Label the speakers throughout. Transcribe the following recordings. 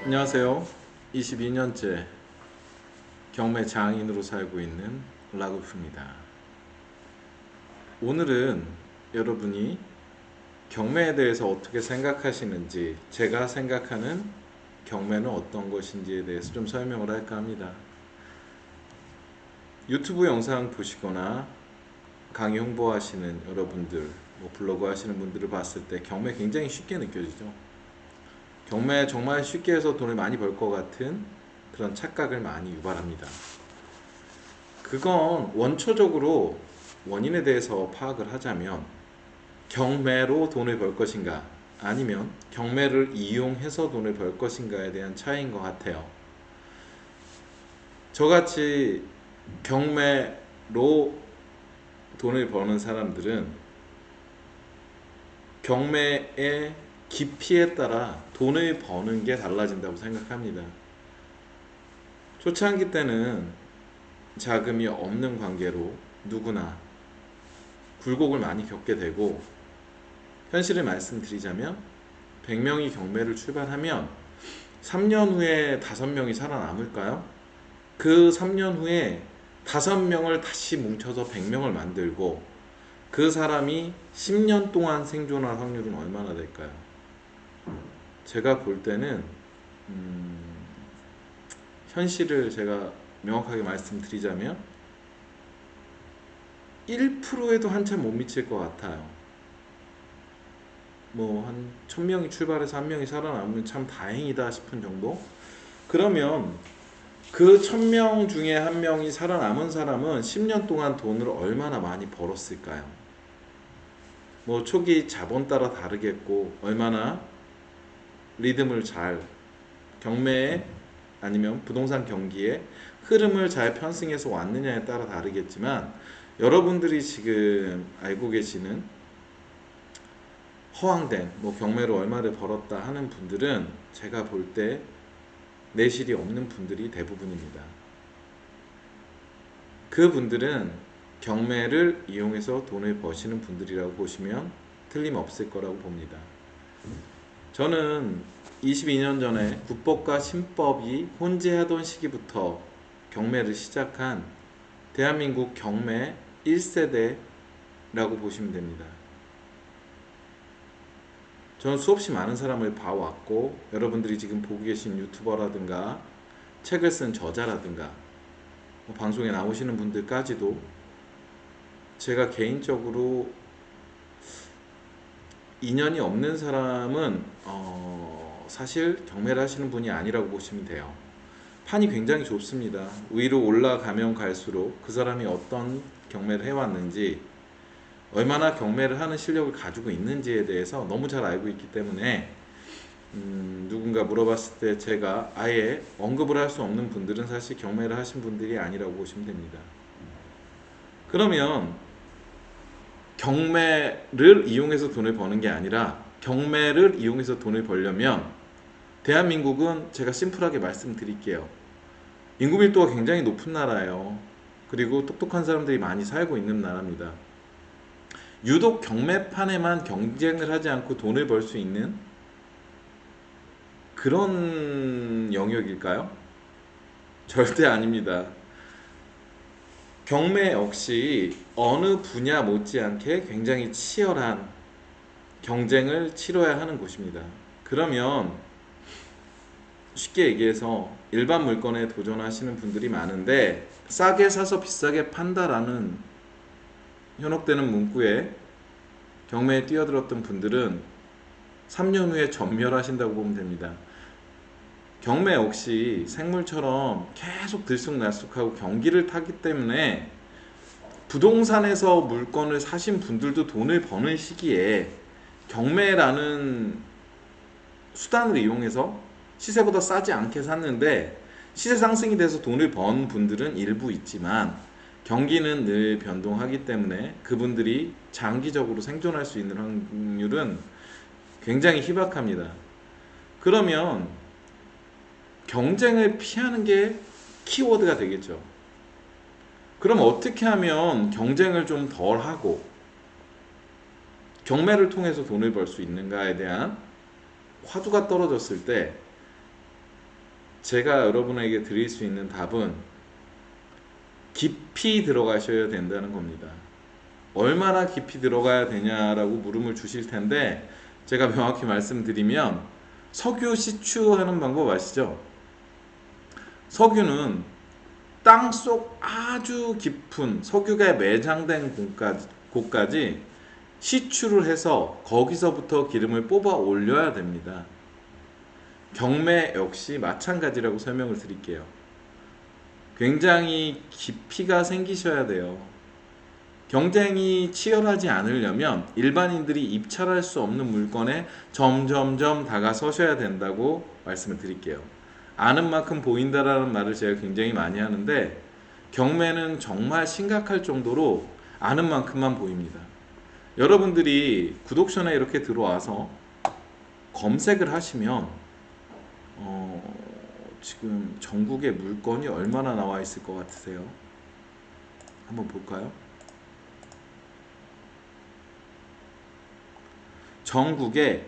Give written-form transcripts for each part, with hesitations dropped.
Speaker 1: 안녕하세요. 22년째 경매 장인으로 살고 있는 라구프입니다. 오늘은 여러분이 경매에 대해서 어떻게 생각하시는지, 제가 생각하는 경매는 어떤 것인지에 대해서 좀 설명을 할까 합니다. 유튜브 영상 보시거나 강의 홍보하시는 여러분들, 블로그 하시는 분들을 봤을 때 경매 굉장히 쉽게 느껴지죠. 경매 정말 쉽게 해서 돈을 많이 벌 것 같은 그런 착각을 많이 유발합니다. 그건 원초적으로 원인에 대해서 파악을 하자면 경매로 돈을 벌 것인가 아니면 경매를 이용해서 돈을 벌 것인가에 대한 차이인 것 같아요. 저같이 경매로 돈을 버는 사람들은 경매의 깊이에 따라 돈을 버는 게 달라진다고 생각합니다. 초창기 때는 자금이 없는 관계로 누구나 굴곡을 많이 겪게 되고, 현실을 말씀드리자면 100명이 경매를 출발하면 3년 후에 5명이 살아남을까요? 그 3년 후에 5명을 다시 뭉쳐서 100명을 만들고 그 사람이 10년 동안 생존할 확률은 얼마나 될까요? 제가 볼 때는 현실을 제가 명확하게 말씀드리자면 1%에도 한참 못 미칠 것 같아요. 한 1000명이 출발해서 1명이 살아남으면 참 다행이다 싶은 정도? 그러면 그 1000명 중에 1명이 살아남은 사람은 10년 동안 돈을 얼마나 많이 벌었을까요? 초기 자본 따라 다르겠고, 얼마나 리듬을 잘, 경매에 아니면 부동산 경기에 흐름을 잘 편승해서 왔느냐에 따라 다르겠지만, 여러분들이 지금 알고 계시는 허황된 경매로 얼마를 벌었다 하는 분들은 제가 볼 때 내실이 없는 분들이 대부분입니다. 그 분들은 경매를 이용해서 돈을 버시는 분들이라고 보시면 틀림없을 거라고 봅니다. 저는 22년 전에 국법과 신법이 혼재하던 시기부터 경매를 시작한 대한민국 경매 1세대라고 보시면 됩니다. 저는 수없이 많은 사람을 봐왔고, 여러분들이 지금 보고 계신 유튜버라든가 책을 쓴 저자라든가 방송에 나오시는 분들까지도 제가 개인적으로 인연이 없는 사람은 사실 경매를 하시는 분이 아니라고 보시면 돼요. 판이 굉장히 좁습니다. 위로 올라가면 갈수록 그 사람이 어떤 경매를 해왔는지, 얼마나 경매를 하는 실력을 가지고 있는지에 대해서 너무 잘 알고 있기 때문에 누군가 물어봤을 때 제가 아예 언급을 할 수 없는 분들은 사실 경매를 하신 분들이 아니라고 보시면 됩니다. 그러면 경매를 이용해서 돈을 버는 게 아니라 경매를 이용해서 돈을 벌려면 대한민국은 제가 심플하게 말씀드릴게요. 인구 밀도가 굉장히 높은 나라예요. 그리고 똑똑한 사람들이 많이 살고 있는 나라입니다. 유독 경매판에만 경쟁을 하지 않고 돈을 벌 수 있는 그런 영역일까요? 절대 아닙니다. 경매 역시 어느 분야 못지않게 굉장히 치열한 경쟁을 치러야 하는 곳입니다. 그러면 쉽게 얘기해서 일반 물건에 도전하시는 분들이 많은데, 싸게 사서 비싸게 판다라는 현혹되는 문구에 경매에 뛰어들었던 분들은 3년 후에 전멸하신다고 보면 됩니다. 경매 역시 생물처럼 계속 들쑥날쑥하고 경기를 타기 때문에 부동산에서 물건을 사신 분들도 돈을 버는 시기에 경매라는 수단을 이용해서 시세보다 싸지 않게 샀는데 시세 상승이 돼서 돈을 번 분들은 일부 있지만, 경기는 늘 변동하기 때문에 그분들이 장기적으로 생존할 수 있는 확률은 굉장히 희박합니다. 그러면 경쟁을 피하는 게 키워드가 되겠죠. 그럼 어떻게 하면 경쟁을 좀 덜 하고 경매를 통해서 돈을 벌 수 있는가에 대한 화두가 떨어졌을 때 제가 여러분에게 드릴 수 있는 답은 깊이 들어가셔야 된다는 겁니다. 얼마나 깊이 들어가야 되냐라고 물음을 주실 텐데, 제가 명확히 말씀드리면 석유 시추하는 방법 아시죠? 석유는 땅속 아주 깊은 석유가 매장된 곳까지 시추를 해서 거기서부터 기름을 뽑아 올려야 됩니다. 경매 역시 마찬가지라고 설명을 드릴게요. 굉장히 깊이가 생기셔야 돼요. 경쟁이 치열하지 않으려면 일반인들이 입찰할 수 없는 물건에 점점점 다가서셔야 된다고 말씀을 드릴게요. 아는 만큼 보인다라는 말을 제가 굉장히 많이 하는데, 경매는 정말 심각할 정도로 아는 만큼만 보입니다. 여러분들이 구독천에 이렇게 들어와서 검색을 하시면 지금 전국에 물건이 얼마나 나와 있을 것 같으세요? 한번 볼까요? 전국에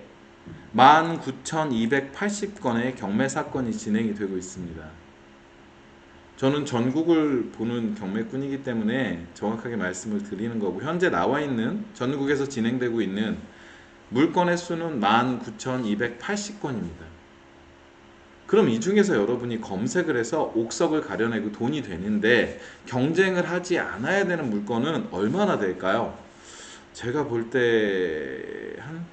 Speaker 1: 19,280건의 경매 사건이 진행이 되고 있습니다. 저는 전국을 보는 경매꾼이기 때문에 정확하게 말씀을 드리는 거고, 현재 나와 있는 전국에서 진행되고 있는 물건의 수는 19,280건입니다. 그럼 이 중에서 여러분이 검색을 해서 옥석을 가려내고 돈이 되는데, 경쟁을 하지 않아야 되는 물건은 얼마나 될까요? 제가 볼 때 한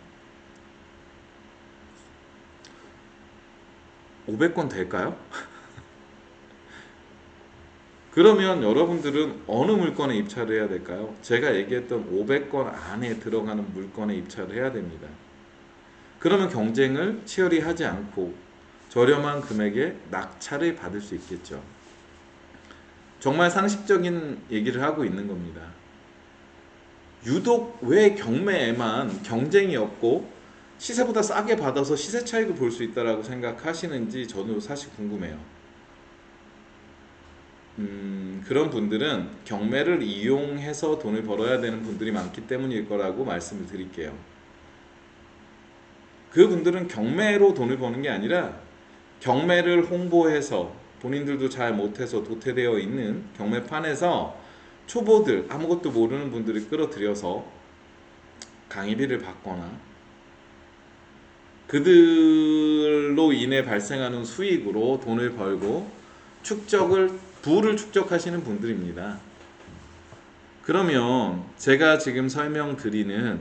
Speaker 1: 500건 될까요? 그러면 여러분들은 어느 물건에 입찰을 해야 될까요? 제가 얘기했던 500건 안에 들어가는 물건에 입찰을 해야 됩니다. 그러면 경쟁을 치열히 하지 않고 저렴한 금액에 낙찰을 받을 수 있겠죠. 정말 상식적인 얘기를 하고 있는 겁니다. 유독 왜 경매에만 경쟁이 없고 시세보다 싸게 받아서 시세 차익을 볼 수 있다라고 생각하시는지 저는 사실 궁금해요. 그런 분들은 경매를 이용해서 돈을 벌어야 되는 분들이 많기 때문일 거라고 말씀을 드릴게요. 그분들은 경매로 돈을 버는 게 아니라 경매를 홍보해서, 본인들도 잘 못해서 도태되어 있는 경매판에서 초보들, 아무것도 모르는 분들을 끌어들여서 강의비를 받거나 그들로 인해 발생하는 수익으로 돈을 벌고 부를 축적하시는 분들입니다. 그러면 제가 지금 설명드리는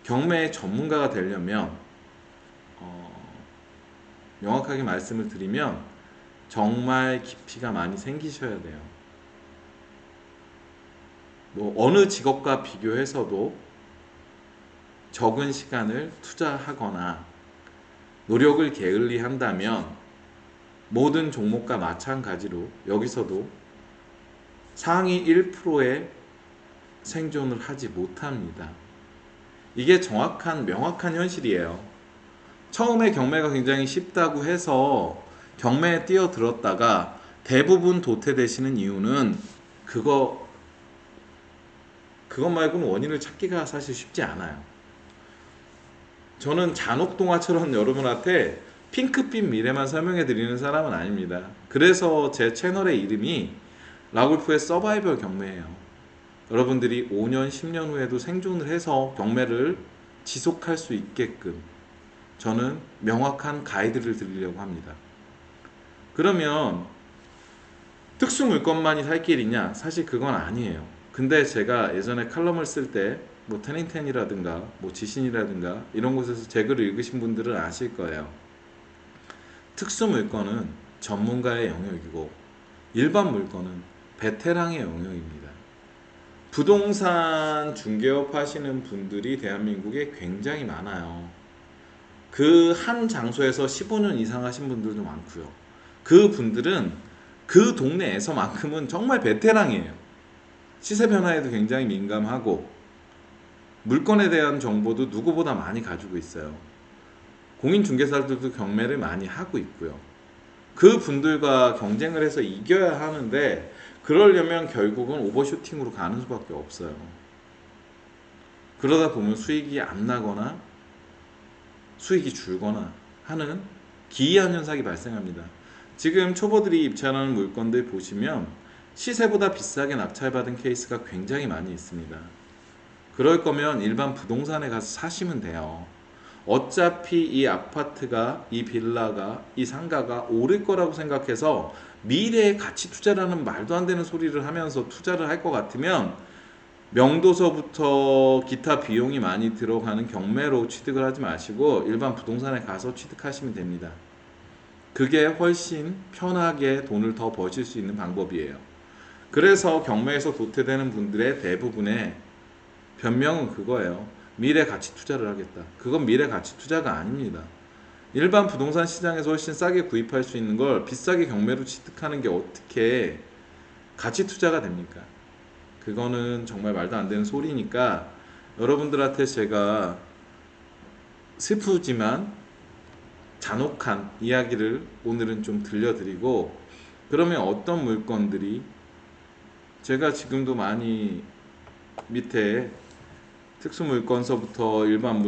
Speaker 1: 경매의 전문가가 되려면 명확하게 말씀을 드리면 정말 깊이가 많이 생기셔야 돼요. 어느 직업과 비교해서도 적은 시간을 투자하거나 노력을 게을리 한다면 모든 종목과 마찬가지로 여기서도 상위 1%의 생존을 하지 못합니다. 이게 명확한 현실이에요. 처음에 경매가 굉장히 쉽다고 해서 경매에 뛰어들었다가 대부분 도태되시는 이유는 그것 말고는 원인을 찾기가 사실 쉽지 않아요. 저는 잔혹동화처럼 여러분한테 핑크빛 미래만 설명해 드리는 사람은 아닙니다. 그래서 제 채널의 이름이 라굴프의 서바이벌 경매예요. 여러분들이 5년, 10년 후에도 생존을 해서 경매를 지속할 수 있게끔 저는 명확한 가이드를 드리려고 합니다. 그러면 특수 물건만이 살 길이냐? 사실 그건 아니에요. 근데 제가 예전에 칼럼을 쓸 때 테닝텐이라든가 지신이라든가 이런 곳에서 제 글을 읽으신 분들은 아실 거예요. 특수 물건은 전문가의 영역이고 일반 물건은 베테랑의 영역입니다. 부동산 중개업 하시는 분들이 대한민국에 굉장히 많아요. 그 한 장소에서 15년 이상 하신 분들도 많고요. 그 분들은 그 동네에서만큼은 정말 베테랑이에요. 시세 변화에도 굉장히 민감하고 물건에 대한 정보도 누구보다 많이 가지고 있어요. 공인중개사들도 경매를 많이 하고 있고요. 그 분들과 경쟁을 해서 이겨야 하는데 그러려면 결국은 오버슈팅으로 가는 수밖에 없어요. 그러다 보면 수익이 안 나거나 수익이 줄거나 하는 기이한 현상이 발생합니다. 지금 초보들이 입찰하는 물건들 보시면 시세보다 비싸게 낙찰받은 케이스가 굉장히 많이 있습니다. 그럴 거면 일반 부동산에 가서 사시면 돼요. 어차피 이 아파트가, 이 빌라가, 이 상가가 오를 거라고 생각해서 미래에 가치 투자라는 말도 안 되는 소리를 하면서 투자를 할 것 같으면 명도서부터 기타 비용이 많이 들어가는 경매로 취득을 하지 마시고 일반 부동산에 가서 취득하시면 됩니다. 그게 훨씬 편하게 돈을 더 버실 수 있는 방법이에요. 그래서 경매에서 도태되는 분들의 대부분의 변명은 그거예요. 미래 가치 투자를 하겠다. 그건 미래 가치 투자가 아닙니다. 일반 부동산 시장에서 훨씬 싸게 구입할 수 있는 걸 비싸게 경매로 취득하는 게 어떻게 가치 투자가 됩니까? 그거는 정말 말도 안 되는 소리니까 여러분들한테 제가 슬프지만 잔혹한 이야기를 오늘은 좀 들려드리고, 그러면 어떤 물건들이, 제가 지금도 많이 밑에 특수물건서부터 일반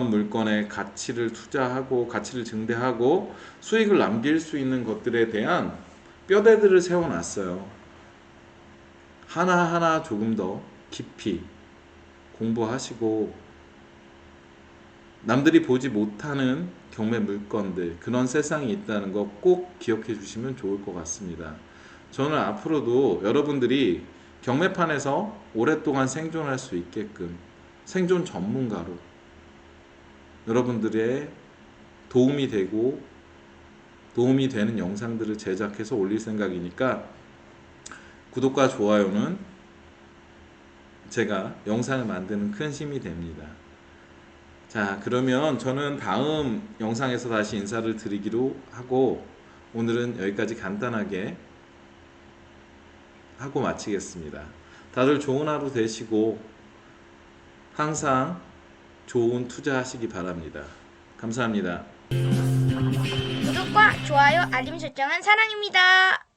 Speaker 1: 물건의 가치를 투자하고 가치를 증대하고 수익을 남길 수 있는 것들에 대한 뼈대들을 세워놨어요. 하나하나 조금 더 깊이 공부하시고 남들이 보지 못하는 경매 물건들, 그런 세상이 있다는 거 꼭 기억해 주시면 좋을 것 같습니다. 저는 앞으로도 여러분들이 경매판에서 오랫동안 생존할 수 있게끔 생존 전문가로 여러분들의 도움이 되는 영상들을 제작해서 올릴 생각이니까 구독과 좋아요는 제가 영상을 만드는 큰 힘이 됩니다. 자, 그러면 저는 다음 영상에서 다시 인사를 드리기로 하고 오늘은 여기까지 간단하게 하고 마치겠습니다. 다들 좋은 하루 되시고 항상 좋은 투자하시기 바랍니다. 감사합니다.
Speaker 2: 구독과 좋아요, 알림 설정은 사랑입니다.